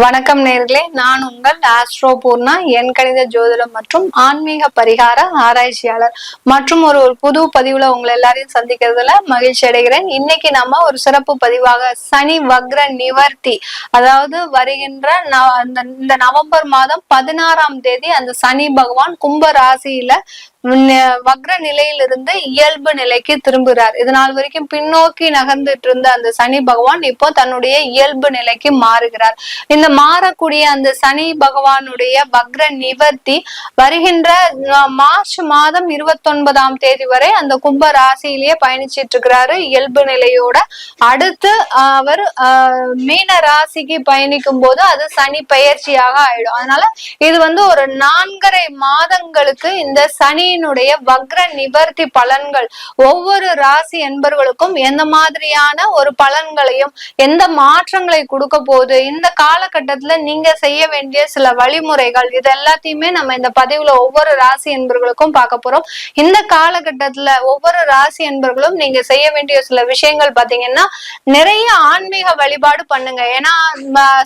வணக்கம் நேர்களே, நான் உங்கள் ஆஸ்ட்ரோ பூர்ணா, என் கணித ஜோதிடம் மற்றும் ஆன்மீக பரிகார ஆராய்ச்சியாளர் மற்றும் ஒரு புது பதிவுல உங்களை எல்லாரையும் சந்திக்கிறதுல மகிழ்ச்சி அடைகிறேன். இன்னைக்கு நம்ம ஒரு சிறப்பு பதிவாக சனி வக்ர நிவர்த்தி, அதாவது வருகின்ற இந்த நவம்பர் மாதம் 16ஆம் தேதி அந்த சனி பகவான் கும்ப ராசியில வக்ர நிலையிலிருந்து இயல்பு நிலைக்கு திரும்புகிறார். இது நாள் வரைக்கும் பின்னோக்கி நகர்ந்துட்டு இருந்த அந்த சனி பகவான் இப்போ தன்னுடைய இயல்பு நிலைக்கு மாறுகிறார். இந்த மாறக்கூடிய அந்த சனி பகவானுடைய வக்ர நிவர்த்தி வருகின்ற மார்ச் மாதம் 29ஆம் தேதி வரை அந்த கும்ப ராசியிலேயே பயணிச்சிட்டு இருக்கிறாரு இயல்பு நிலையோட. அடுத்து அவர் மீன ராசிக்கு பயணிக்கும் போது அது சனி பயிற்சியாக ஆயிடும். அதனால இது ஒரு 4.5 மாதங்களுக்கு இந்த சனி வக்ர நிவர்த்தி பலன்கள் ஒவ்வொரு ராசி என்பர்களுக்கும் எந்த மாதிரியான ஒரு பலன்களையும் எந்த மாற்றங்களை கொடுக்க போகுது, இந்த காலகட்டத்துல நீங்க செய்ய வேண்டிய சில வழிமுறைகள், இது எல்லாத்தையுமே நம்ம இந்த பதிவுல ஒவ்வொரு ராசி என்பர்களுக்கும் பார்க்க போறோம். இந்த காலகட்டத்துல ஒவ்வொரு ராசி என்பர்களும் நீங்க செய்ய வேண்டிய சில விஷயங்கள் பாத்தீங்கன்னா, நிறைய ஆன்மீக வழிபாடு பண்ணுங்க. ஏன்னா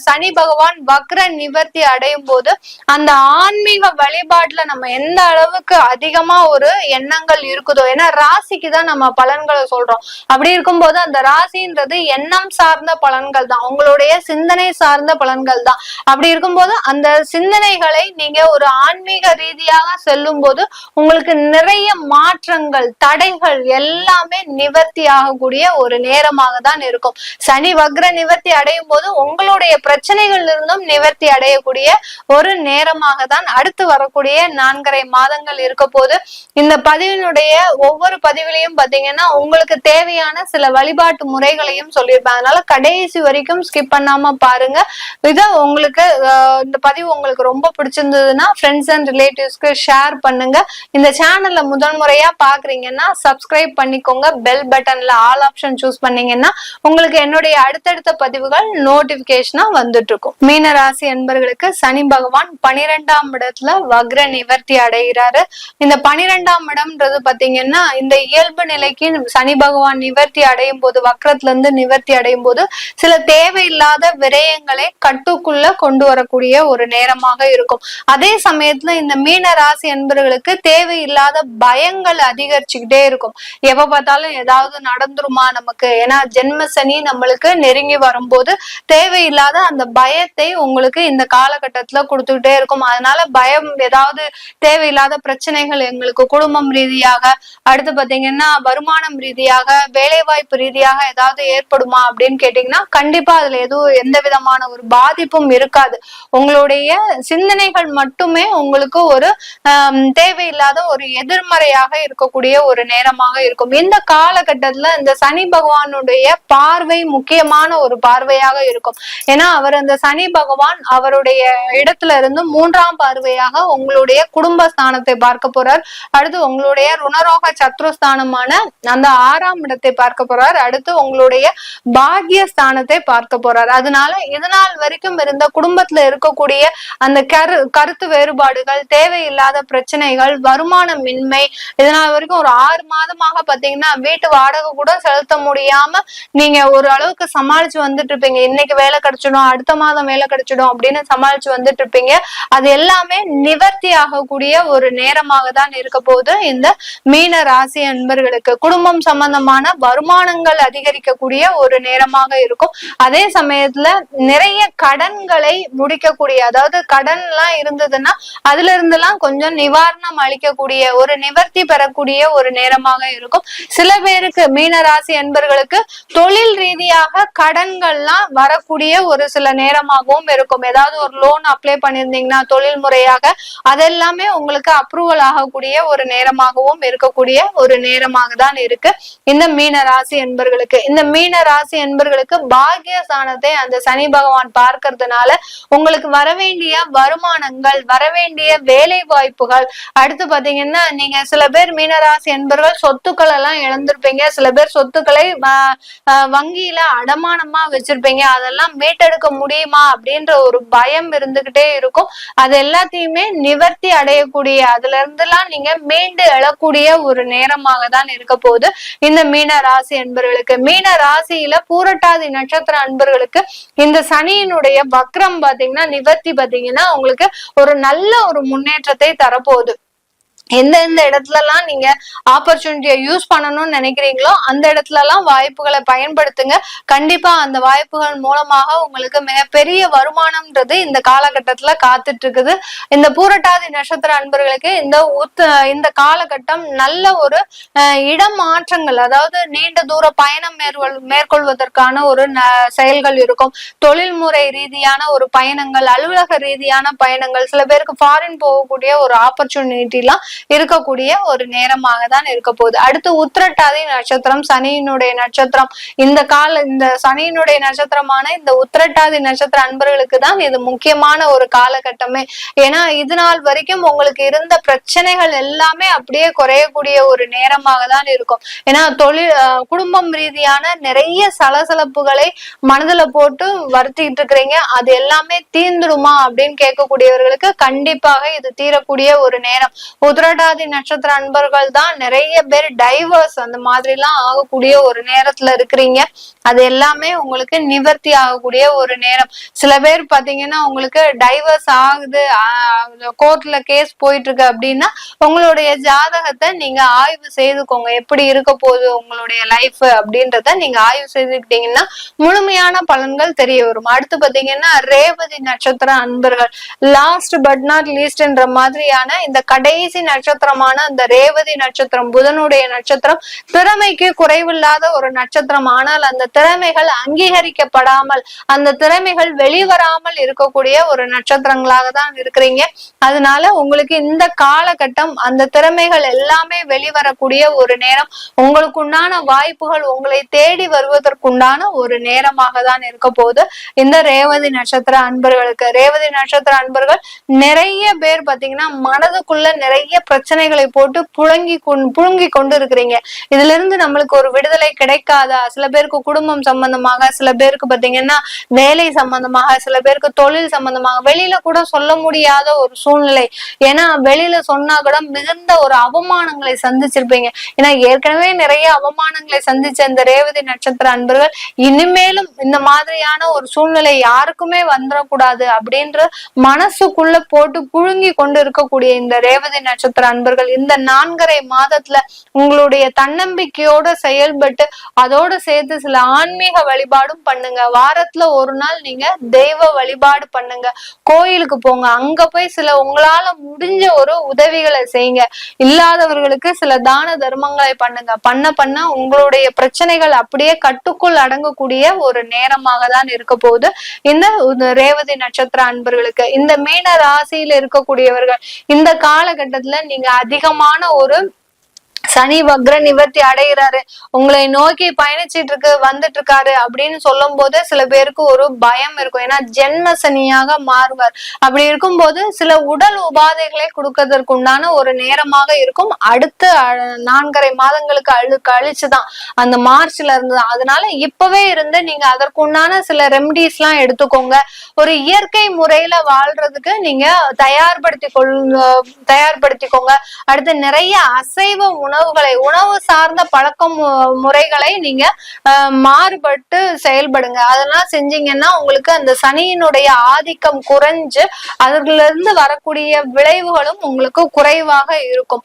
சனி பகவான் வக்ர நிவர்த்தி அடையும் போது அந்த ஆன்மீக வழிபாட்டுல நம்ம எந்த அளவுக்கு அதிகமா ஒரு எண்ணங்கள் இருக்குதோ, ஏன்னா ராசிக்கு தான் நம்ம பலன்களை சொல்றோம். அப்படி இருக்கும்போது அந்த ராசின்றது எண்ணம் சார்ந்த பலன்கள் தான், உங்களுடைய சிந்தனை சார்ந்த பலன்கள் தான். அப்படி இருக்கும்போது அந்த சிந்தனைகளை நீங்க ஒரு ஆன்மீக ரீதியாக செல்லும் போது உங்களுக்கு நிறைய மாற்றங்கள், தடைகள் எல்லாமே நிவர்த்தி ஆகக்கூடிய ஒரு நேரமாக தான் இருக்கும். சனி வக்ர நிவர்த்தி அடையும் போது உங்களுடைய பிரச்சனைகள் இருந்தும் நிவர்த்தி அடையக்கூடிய ஒரு நேரமாக தான் அடுத்து வரக்கூடிய 4.5 மாதங்கள் இருக்க போது. இந்த பதிவினுடைய ஒவ்வொரு பதிவிலையும் பாத்தீங்கன்னா உங்களுக்கு தேவையான சில வழிபாட்டு முறைகளையும் சொல்லியிருப்பேன். அதனால கடைசி வரைக்கும் ஸ்கிப் பண்ணாம பாருங்க. இத உங்களுக்கு இந்த பதிவு உங்களுக்கு ரொம்ப பிடிச்சிருந்ததுன்னா ஃப்ரெண்ட்ஸ் அண்ட் ரிலேட்டிவ்ஸ்க்கு ஷேர் பண்ணுங்க. இந்த சேனல்ல முதல் முறையா பாக்குறீங்கன்னா சப்ஸ்கிரைப் பண்ணிக்கோங்க. பெல் பட்டன்ல ஆல் ஆப்ஷன் சூஸ் பண்ணீங்கன்னா உங்களுக்கு என்னுடைய அடுத்தடுத்த பதிவுகள் நோட்டிபிகேஷனா வந்துட்டு இருக்கும். மீன ராசி என்பர்களுக்கு சனி பகவான் 12ஆம் இடத்துல வக்ர நிவர்த்தி அடைகிறாரு. இந்த 12ஆம் இடம்ன்றது பாத்தீங்கன்னா இந்த இயல்பு நிலைக்கு சனி பகவான் நிவர்த்தி அடையும் போது, வக்ரத்துல இருந்து நிவர்த்தி அடையும் போது சில தேவையில்லாத விரயங்களை கட்டுக்குள்ள கொண்டு வரக்கூடிய ஒரு நேரமாக இருக்கும். அதே சமயத்துல இந்த மீன ராசி என்பவர்களுக்கு தேவையில்லாத பயங்கள் அதிகரிச்சுக்கிட்டே இருக்கும். எப்ப பார்த்தாலும் ஏதாவது நடந்துருமா நமக்கு, ஏன்னா ஜென்ம சனி நம்மளுக்கு நெருங்கி வரும்போது தேவையில்லாத அந்த பயத்தை உங்களுக்கு இந்த காலகட்டத்துல கொடுத்துக்கிட்டே இருக்கும். அதனால பயம், ஏதாவது தேவையில்லாத பிரச்சனைகள் எங்களுக்கு குடும்பம் ரீதியாக, அடுத்து பாத்தீங்கன்னா வருமானம் ரீதியாக, வேலை வாய்ப்பு ரீதியாக ஏதாவது ஏற்படுமா அப்படின்னு கேட்டீங்கன்னா கண்டிப்பா அதுல எந்த விதமான ஒரு பாதிப்பும் இருக்காது. உங்களுடைய சிந்தனைகள் மட்டுமே உங்களுக்கு ஒரு தேவையில்லாத ஒரு எதிர்மறையாக இருக்கக்கூடிய ஒரு நேரமாக இருக்கும். இந்த காலகட்டத்துல இந்த சனி பகவானுடைய பார்வை முக்கியமான ஒரு பார்வையாக இருக்கும். ஏன்னா அவர் அந்த சனி பகவான் அவருடைய இடத்துல இருந்து 3ஆம் பார்வையாக உங்களுடைய குடும்பஸ்தானத்தை பார்க்க போறார். அடுத்து உங்களுடைய ருணரோக சத்ருஸ்தானமான அந்த 6ஆம் இடத்தை பார்க்க போறார். அடுத்து உங்களுடைய பாக்கியஸ்தானத்தை பார்க்க போறார். அதனால இதனால் வரைக்கும் இருந்த குடும்பத்துல இருக்கக்கூடிய அந்த கருத்து வேறுபாடுகள், தேவையில்லாத பிரச்சனைகள், வருமானமின்மை, இதனால் வரைக்கும் ஒரு 6 மாதமாக பாத்தீங்கன்னா வீட்டு வாடகை கூட செலுத்த முடியாம நீங்க ஒரு அளவுக்கு சமாளிச்சு வந்துட்டு இருப்பீங்க. இன்னைக்கு வேலை கிடைச்சிடும், அடுத்த மாதம் வேலை கிடைச்சிடும் அப்படின்னு சமாளிச்சு வந்துட்டு இருப்பீங்க. அது எல்லாமே நிவர்த்தி ஆகக்கூடிய ஒரு நேரமாக தான் இருக்க போது. இந்த மீன ராசி அன்பர்களுக்கு குடும்பம் சம்பந்தமான வருமானங்கள் அதிகரிக்கக்கூடிய ஒரு நேரமாக இருக்கும். அதே சமயத்துல நிறைய கடன்களை முடிக்கக்கூடிய, அதாவது கடன் எல்லாம் இருந்ததுன்னா அதுல இருந்தெல்லாம் கொஞ்சம் நிவாரணம் அளிக்கக்கூடிய, ஒரு நிவர்த்தி பெறக்கூடிய ஒரு நேரமாக இருக்கும். சில பேருக்கு மீன ராசி அன்பர்களுக்கு தொழில் ரீதியாக கடன்கள்லாம் வரக்கூடிய ஒரு சில நேரமாகவும் இருக்கும். ஏதாவது ஒரு லோன் அப்ளை பண்ணிருந்தீங்கன்னா தொழில் முறையாக அதெல்லாமே உங்களுக்கு அப்ரூவல் ஆகக்கூடிய ஒரு நேரமாகவும் இருக்கக்கூடிய ஒரு நேரமாக தான் இருக்கு இந்த மீன ராசி என்பர்களுக்கு. இந்த மீன ராசி என்பர்களுக்கு பாக்கியஸ்தானத்தை அந்த சனி பகவான் பார்க்கறதுனால உங்களுக்கு வரவேண்டிய வருமானங்கள், வரவேண்டிய வேலை வாய்ப்புகள், அடுத்து பாத்தீங்கன்னா நீங்க சில பேர் மீனராசி என்பர்கள் சொத்துக்கள் எல்லாம் இழந்திருப்பீங்க. சில பேர் சொத்துக்களை வங்கியில அடமானமா வச்சிருப்பீங்க. அதெல்லாம் மீட்டெடுக்க முடியுமா அப்படின்ற ஒரு பயம் இருந்துகிட்டே இருக்கும். அது எல்லாத்தையுமே நிவர்த்தி அடையக்கூடிய, அதுல இருந்தெல்லாம் நீங்க மீண்டு எழக்கூடிய ஒரு நேரமாக தான் இருக்க போகுது இந்த மீன ராசி அன்பர்களுக்கு. மீன ராசியில பூரட்டாதி நட்சத்திர அன்பர்களுக்கு இந்த சனியினுடைய சனியினுடைய வக்ரம் பாத்தீங்கன்னா நிவர்த்தி பாத்தீங்கன்னா உங்களுக்கு ஒரு நல்ல ஒரு முன்னேற்றத்தை தரப்போகுது. எந்தெந்த இடத்துல எல்லாம் நீங்க ஆப்பர்ச்சுனிட்டியை யூஸ் பண்ணணும்னு நினைக்கிறீங்களோ அந்த இடத்துல எல்லாம் வாய்ப்புகளை பயன்படுத்துங்க. கண்டிப்பா அந்த வாய்ப்புகள் மூலமாக உங்களுக்கு மிகப்பெரிய வருமானம்ன்றது இந்த காலகட்டத்துல காத்துட்டு இருக்குது. இந்த பூரட்டாதி நட்சத்திர அன்பர்களுக்கு இந்த காலகட்டம் நல்ல ஒரு இடமாற்றங்கள், அதாவது நீண்ட தூர பயணம் மேற்கொள்வதற்கான ஒரு செயல்கள் இருக்கும். தொழில்முறை ரீதியான ஒரு பயணங்கள், அலுவலக ரீதியான பயணங்கள், சில பேருக்கு ஃபாரின் போகக்கூடிய ஒரு ஆப்பர்ச்சுனிட்டி எல்லாம் இருக்கக்கூடிய ஒரு நேரமாக தான் இருக்க போகுது. அடுத்து உத்திரட்டாதி நட்சத்திரம், சனியினுடைய நட்சத்திரம். இந்த சனியினுடைய நட்சத்திரமான இந்த உத்திரட்டாதி நட்சத்திர அன்பர்களுக்கு தான் இது முக்கியமான ஒரு காலகட்டமே. ஏன்னா இது நாள் வரைக்கும் உங்களுக்கு இருந்த பிரச்சனைகள் எல்லாமே அப்படியே குறையக்கூடிய ஒரு நேரமாக தான் இருக்கும். ஏன்னா குடும்பம் ரீதியான நிறைய சலசலப்புகளை மனதுல போட்டு வருத்திட்டு இருக்கிறீங்க. அது எல்லாமே தீர்ந்துடுமா அப்படின்னு கேட்கக்கூடியவர்களுக்கு கண்டிப்பாக இது தீரக்கூடிய ஒரு நேரம். உத்திரட்டாதி நட்சத்திர அன்பர்கள் தான் நிறைய பேர் டைவர்ஸ் அந்த மாதிரி எல்லாம் ஆகக்கூடிய ஒரு நேரத்துல இருக்கிறீங்க. அது எல்லாமே உங்களுக்கு நிவர்த்தி ஆகக்கூடிய ஒரு நேரம். சில பேர் பாத்தீங்கன்னா உங்களுக்கு டைவர்ஸ் ஆகுது, கோர்ட்ல கேஸ் போயிட்டு இருக்கு அப்படின்னா உங்களுடைய ஜாதகத்தை நீங்க ஆய்வு செய்துக்கோங்க. எப்படி இருக்க போகுது உங்களுடைய லைஃப் அப்படின்றத நீங்க ஆய்வு செய்துக்கிட்டீங்கன்னா முழுமையான பலன்கள் தெரிய வரும். அடுத்து பாத்தீங்கன்னா ரேவதி நட்சத்திர அன்பர்கள், லாஸ்ட் பட் நாட் லீஸ்ட் என்ற மாதிரியான இந்த கடைசி நட்சத்திரமான அந்த ரேவதி நட்சத்திரம், புதனுடைய நட்சத்திரம், திறமைக்கு குறைவில்லாத ஒரு நட்சத்திரம். ஆனால் அந்த திறமைகள் அங்கீகரிக்கப்படாமல், அந்த திறமைகள் வெளிவராமல் இருக்கக்கூடிய ஒரு நட்சத்திரங்களாக தான் இருக்கிறீங்க. அதனால உங்களுக்கு இந்த காலகட்டம் அந்த திறமைகள் எல்லாமே வெளிவரக்கூடிய ஒரு நேரம். உங்களுக்கு உண்டான வாய்ப்புகள் உங்களை தேடி வருவதற்குண்டான ஒரு நேரமாக தான் இருக்க போகுது இந்த ரேவதி நட்சத்திர அன்பர்களுக்கு. ரேவதி நட்சத்திர அன்பர்கள் நிறைய பேர் பாத்தீங்கன்னா மனதுக்குள்ள நிறைய பிரச்சனைகளை போட்டு புழுங்கி கொண்டு இருக்கிறீங்க. இதுல இருந்து நம்மளுக்கு ஒரு விடுதலை கிடைக்காதா? சில பேருக்கு குடும்பம் சம்பந்தமாக, சில பேருக்கு பாத்தீங்கன்னா வேலை சம்பந்தமாக, சில பேருக்கு தொழில் சம்பந்தமாக, வெளியில கூட சொல்ல முடியாத ஒரு சூழ்நிலை. ஏன்னா வெளியில சொன்னா கூட மிகுந்த ஒரு அவமானங்களை சந்திச்சிருப்பீங்க. ஏன்னா ஏற்கனவே நிறைய அவமானங்களை சந்திச்ச இந்த ரேவதி நட்சத்திர அன்பர்கள் இனிமேலும் இந்த மாதிரியான ஒரு சூழ்நிலை யாருக்குமே வந்துடக்கூடாது அப்படின்ற மனசுக்குள்ள போட்டு புழுங்கி கொண்டு இருக்கக்கூடிய இந்த ரேவதி நட்சத்திர அன்பர்கள் இந்த 4.5 மாதத்துல உங்களுடைய தன்னம்பிக்கையோட செயல்பட்டு அதோட சேர்த்து சில ஆன்மீக வழிபாடும் பண்ணுங்க. வாரத்துல ஒரு நாள் நீங்க தெய்வ வழிபாடு பண்ணுங்க, கோயிலுக்கு போங்க, அங்க போய் சில உங்களால முடிஞ்ச ஒரு உதவிகளை செய்யுங்க. இல்லாதவர்களுக்கு சில தான தர்மங்களை பண்ணுங்க. பண்ண உங்களுடைய பிரச்சனைகள் அப்படியே கட்டுக்குள் அடங்கக்கூடிய ஒரு நேரமாக தான் இருக்க போகுது இந்த ரேவதி நட்சத்திர அன்பர்களுக்கு. இந்த மீன ராசியில இருக்கக்கூடியவர்கள் இந்த காலகட்டத்துல நீங்க அதிகமான ஒரு சனி வக்ர நிவர்த்தி அடைகிறாரு, உங்களை நோக்கி பயணிச்சிட்டு வந்துட்டு இருக்காரு அப்படின்னு சொல்லும் போது சில பேருக்கு ஒரு பயம் இருக்கும். ஏன்னா ஜென்ம சனியாக மாறுவார். அப்படி இருக்கும்போது சில உடல் உபாதைகளை கொடுக்கறதற்கு உண்டான ஒரு நேரமாக இருக்கும். அடுத்த 4.5 மாதங்களுக்கு கழிச்சுதான் அந்த மார்ச்ல இருந்து. அதனால இப்பவே இருந்து நீங்க அதற்குண்டான சில ரெமடிஸ் எல்லாம் எடுத்துக்கோங்க. ஒரு இயற்கை முறையில வாழ்றதுக்கு நீங்க தயார்படுத்திக்கோங்க. அடுத்து நிறைய அசைவ உணவு சார்ந்த பழக்கம் முறைகளை நீங்க மாறுபட்டு செயல்படுங்க. அதெல்லாம் செஞ்சீங்கன்னா உங்களுக்கு அந்த சனியினுடைய ஆதிக்கம் குறைஞ்சு அதுல இருந்து வரக்கூடிய விளைவுகளும் உங்களுக்கு குறைவாக இருக்கும்.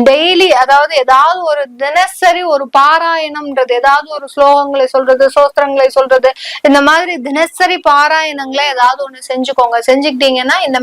டெய்லி, அதாவது ஏதாவது ஒரு தினசரி ஒரு பாராயணம்ன்றது, ஏதாவது ஒரு ஸ்லோகங்களை சொல்றது, சோஸ்திரங்களை சொல்றது, இந்த மாதிரி தினசரி பாராயணங்களை ஏதாவது ஒண்ணு செஞ்சுக்கோங்க. செஞ்சுக்கிட்டீங்கன்னா இந்த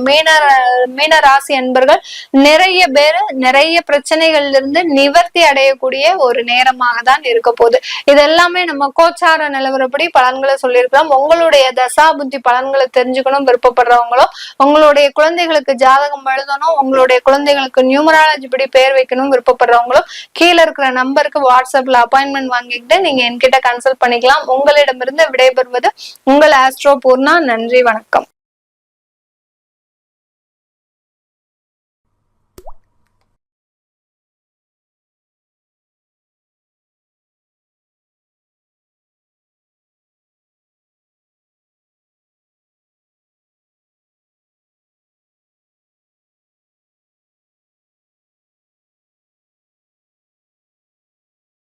மீன ராசி அன்பர்கள் நிறைய பேரு நிறைய பிரச்சனைகள்ல இருந்து நிவர்த்தி அடையக்கூடிய ஒரு நேரமாக தான் இருக்க போகுது. இது எல்லாமே நம்ம கோச்சார நிலவரப்படி பலன்களை சொல்லியிருக்கிறோம். உங்களுடைய தசா புத்தி பலன்களை தெரிஞ்சுக்கணும் விருப்பப்படுறவங்களும், உங்களுடைய குழந்தைகளுக்கு ஜாதகம் எழுதணும், உங்களுடைய குழந்தைகளுக்கு நியூமராலஜி படி பேர் வைக்கணும் விருப்பப்படுறவங்களும் கீழே இருக்கிற நம்பருக்கு வாட்ஸ்அப்ல அப்பாயின்மெண்ட் வாங்கிட்டு நீங்க என்கிட்ட கன்சல்ட் பண்ணிக்கலாம். உங்களிடமிருந்து விடைபெறுவது உங்கள் ஆஸ்ட்ரோ பூர்ணா. நன்றி, வணக்கம்.